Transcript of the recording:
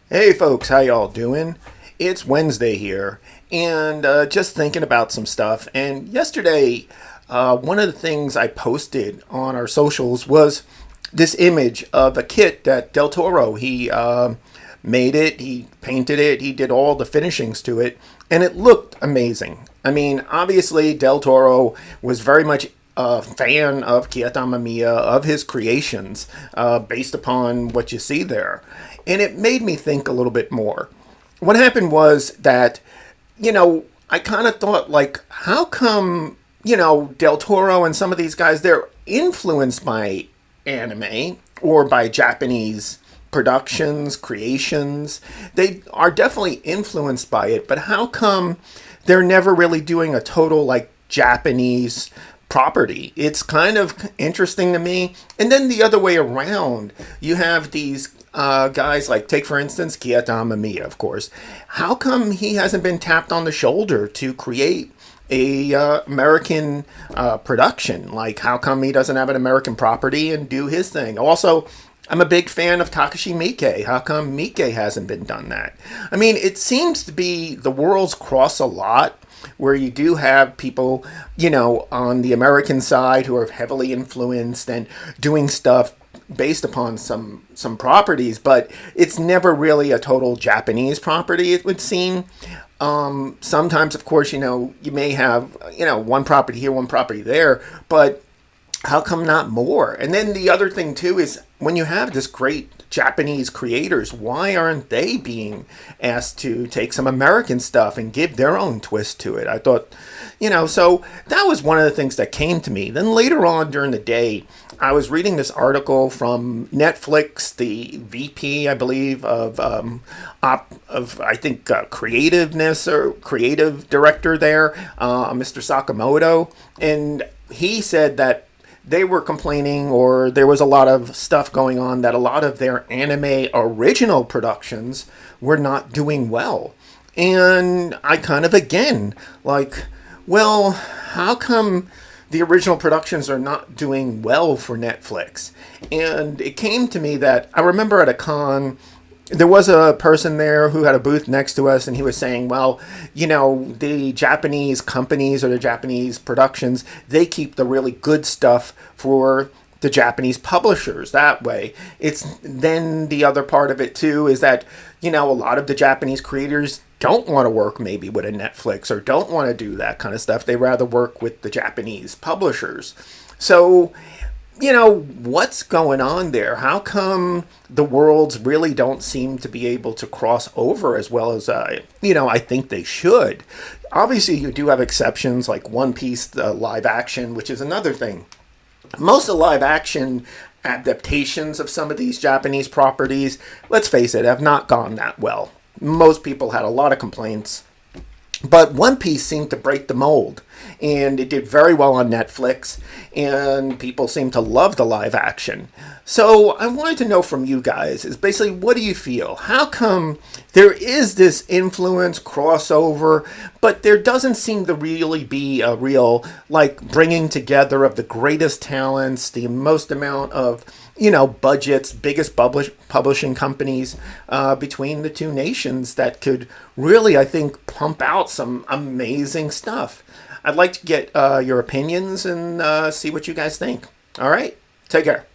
Hey folks, how y'all doing? It's Wednesday here, and just thinking about some stuff. And yesterday, one of the things I posted on our socials was this image of a kit that Del Toro he made it, he painted it, he did all the finishings to it, and it looked amazing. I mean, obviously, Del Toro was very much a fan of Kiyotama Miya, of his creations, based upon what you see there. And it made me think a little bit more. What happened was that, I kind of thought, like, how come, Del Toro and some of these guys, they're influenced by anime or by Japanese productions, creations. They are definitely influenced by it, but how come they're never really doing a total, like, Japanese property? It's kind of interesting to me. And then the other way around, you have these guys like, take for instance, Kiyotama Miya, of course. How come he hasn't been tapped on the shoulder to create a American production? Like, how come he doesn't have an American property and do his thing? Also, I'm a big fan of Takashi Miike. How come Miike hasn't been done that? I mean, it seems to be the worlds cross a lot where you do have people, on the American side who are heavily influenced and doing stuff based upon some properties, but it's never really a total Japanese property, it would seem. Sometimes, of course, you may have, one property here, one property there, but how come not more? And then the other thing too is when you have this great Japanese creators, why aren't they being asked to take some American stuff and give their own twist to it? I thought, so that was one of the things that came to me. Then later on during the day, I was reading this article from Netflix, the VP, I believe, of I think creativeness or creative director there, Mr. Sakamoto, and he said that they were complaining, or there was a lot of stuff going on, that a lot of their anime original productions were not doing well. And I kind of, again, like, well, how come the original productions are not doing well for Netflix? And it came to me that I remember at a con, there was a person there who had a booth next to us, and he was saying, well, the Japanese companies or the Japanese productions, they keep the really good stuff for the Japanese publishers that way. It's then the other part of it too is that, a lot of the Japanese creators don't want to work maybe with a Netflix or don't want to do that kind of stuff. They rather work with the Japanese publishers. So, what's going on there? How come the worlds really don't seem to be able to cross over as well as, I think they should? Obviously, you do have exceptions like One Piece, the live action, which is another thing. Most of the live action adaptations of some of these Japanese properties, let's face it, have not gone that well. Most people had a lot of complaints. But One Piece seemed to break the mold, and it did very well on Netflix, and people seem to love the live action. So I wanted to know from you guys is basically, what do you feel? How come there is this influence crossover, but there doesn't seem to really be a real, like, bringing together of the greatest talents, the most amount of, budgets, biggest publishing companies between the two nations that could really, I think, pump out some amazing stuff. I'd like to get your opinions and see what you guys think. All right, take care.